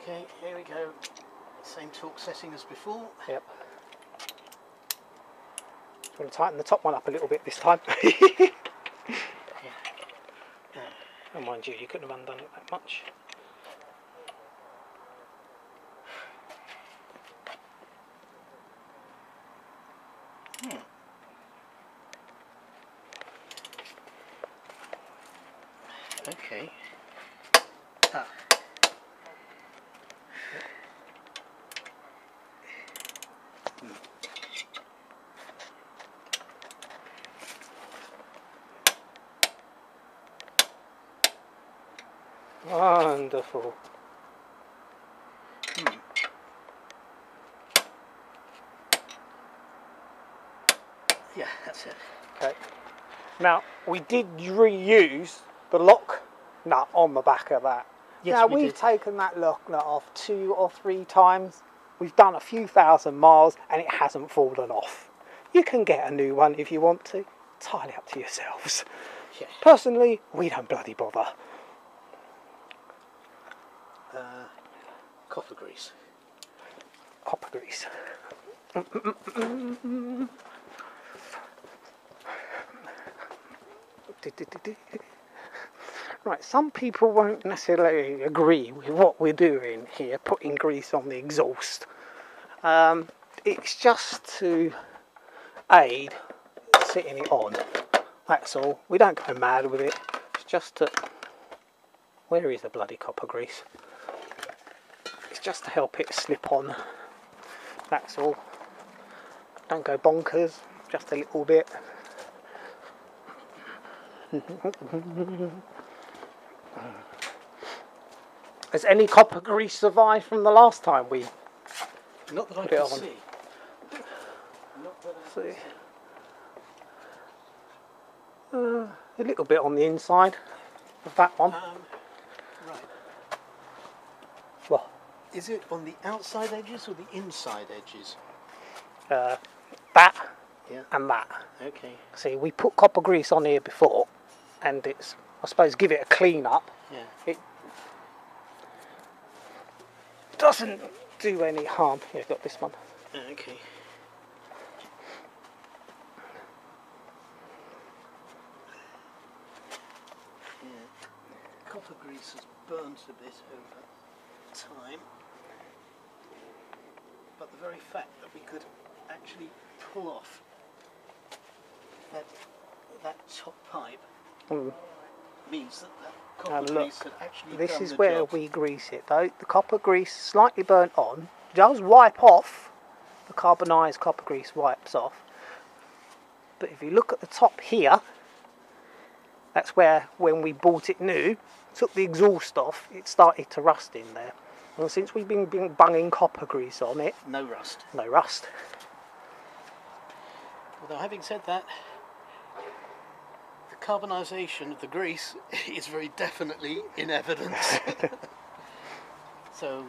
Okay, here we go. Same torque setting as before. Yep. Just want to tighten the top one up a little bit this time. And mind you, you couldn't have undone it that much. Okay. Ah. Wonderful. Yeah, that's it. Okay. Now, we did reuse the lock nut on the back of that. Yes, now, we we've did. taken that lock nut off 2 or 3 times. We've done a few thousand miles and it hasn't fallen off. You can get a new one if you want to. Entirely up to yourselves. Yeah. Personally, we don't bloody bother. Copper grease. Copper grease. Right, some people won't necessarily agree with what we're doing here, putting grease on the exhaust. It's just to aid sitting it on, that's all. We don't go mad with it, it's just to... Where is the bloody copper grease? It's just to help it slip on, that's all. Don't go bonkers, just a little bit. Has any copper grease survived from the last time we Not that I put it can on? see. Not that I can See. see. A little bit on the inside of that one. Right. Well, Is it on the outside edges or the inside edges? that Yeah. and that. Okay. See, we put copper grease on here before, and it's, I suppose, give it a clean up. Yeah. It doesn't do any harm. Here, I've got this one. Okay. Yeah. Copper grease has burnt a bit over time, but the very fact that we could actually pull off that top pipe means that copper And look, grease had actually this done is the where job. we grease it though. The copper grease, slightly burnt on, does wipe off. The carbonised copper grease wipes off. But if you look at the top here, that's where, when we bought it new, took the exhaust off, it started to rust in there. And since we've been bunging copper grease on it, No rust. no rust. Although having said that, the carbonisation of the grease is very definitely in evidence. So,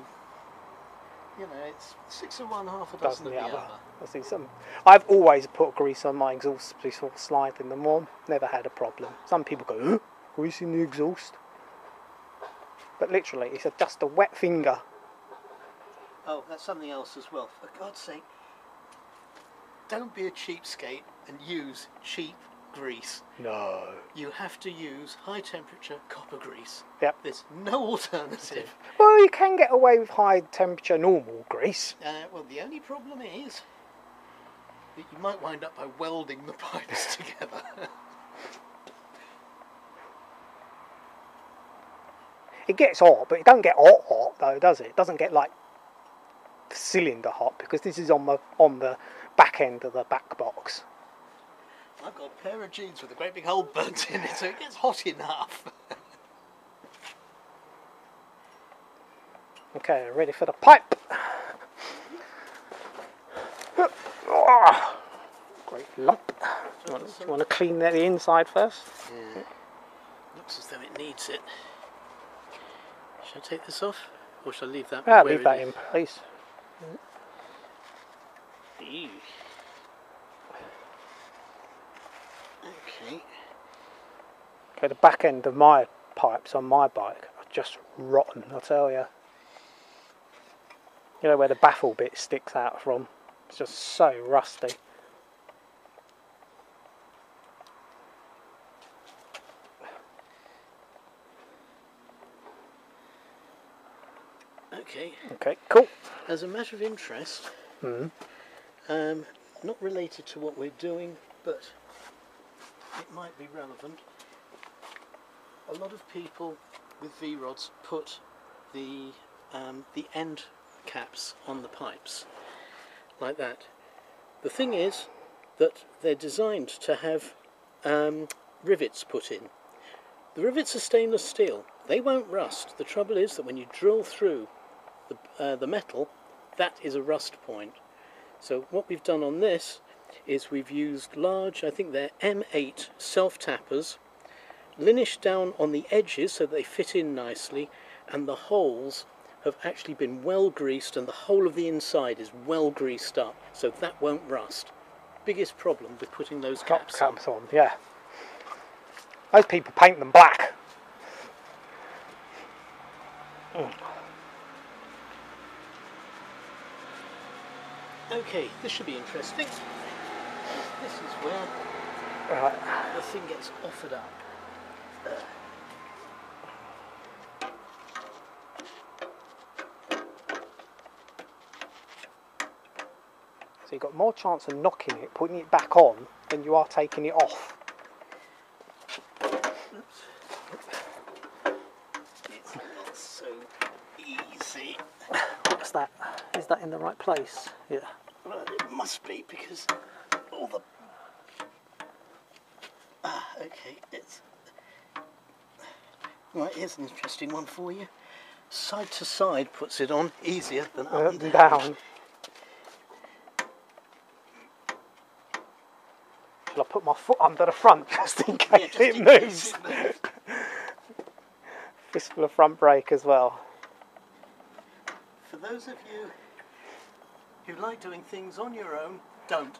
you know, it's 6 of one, half a dozen of the other. I see some. I've always put grease on my exhaust before sliding them on. Never had a problem. Some people go, huh? Grease in the exhaust? But literally, it's just a wet finger. Oh, that's something else as well. For God's sake, don't be a cheapskate and use cheap grease. No. You have to use high temperature copper grease. Yep. There's no alternative. Well, you can get away with high temperature normal grease. Well, the only problem is that you might wind up by welding the pipes together. It gets hot, but it don't get hot though, does it? It doesn't get like cylinder hot because this is on the back end of the back box. I've got a pair of jeans with a great big hole burnt in it, so it gets hot enough. Okay, ready for the pipe. Great lump. Do you want to clean the inside first? Yeah. Looks as though it needs it. Shall I take this off? Or shall I leave that Yeah, where leave it that is? in place. Ew. Okay. Okay, the back end of my pipes on my bike are just rotten, I tell you. You know where the baffle bit sticks out from? It's just so rusty. Okay. Okay, cool. As a matter of interest, not related to what we're doing, but it might be relevant. A lot of people with V-rods put the end caps on the pipes like that. The thing is that they're designed to have rivets put in. The rivets are stainless steel. They won't rust. The trouble is that when you drill through the metal, that is a rust point. So what we've done on this is we've used large, I think they're M8 self-tappers, linished down on the edges so they fit in nicely, and the holes have actually been well greased, and the whole of the inside is well greased up, so that won't rust. Biggest problem with putting those caps on. Yeah. Most people paint them black. Okay, this should be interesting. This is where the thing gets offered up. So you've got more chance of knocking it, putting it back on, than you are taking it off. Oops. It's not so easy. What's that? Is that in the right place? Yeah. Well, it must be, because all the... okay, it's... Right, here's an interesting one for you. Side to side puts it on easier than up and down. Shall I put my foot under the front just in case it moves? Fistful of front brake as well. For those of you who like doing things on your own, don't.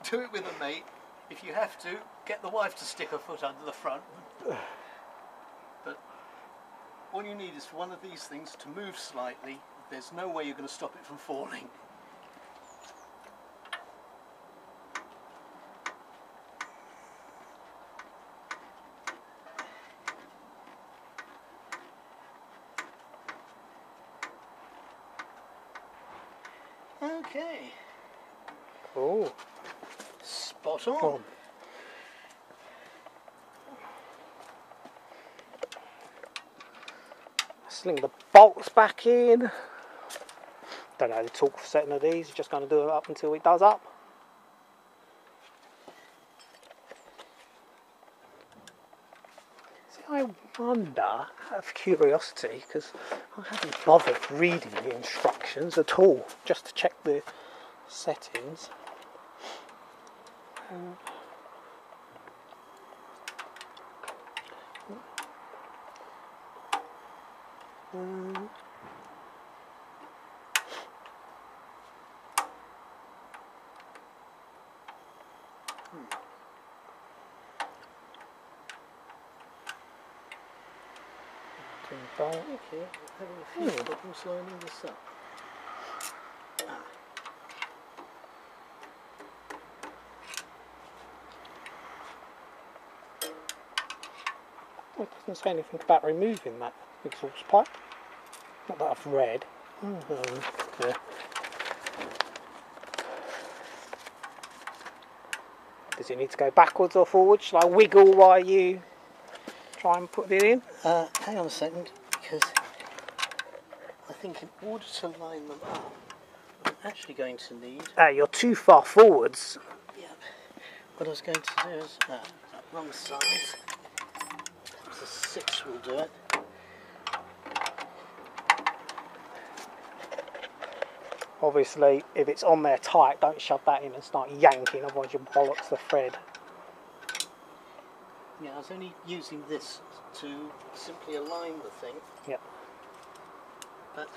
Do it with a mate. If you have to, get the wife to stick her foot under the front. But all you need is for one of these things to move slightly. There's no way you're going to stop it from falling. Okay. Oh. Spot on. Oh. Sling the bolts back in. Don't know the torque for setting of these, just going to do it up until it does up. See, I wonder, out of curiosity, because I haven't bothered reading the instructions at all, just to check the settings. Okay, I'm having a few problems lining this up. Well, it doesn't say anything about removing that exhaust pipe. Not that I've read. Yeah. Does it need to go backwards or forwards? Shall I wiggle while you try and put it in? Hang on a second, because I think in order to line them up, I'm actually going to need... You're too far forwards. Yep. What I was going to do is... wrong size. Perhaps a 6 will do it. Obviously, if it's on there tight, don't shove that in and start yanking, otherwise you'll bollocks the thread. Yeah, I was only using this to simply align the thing. Yep. But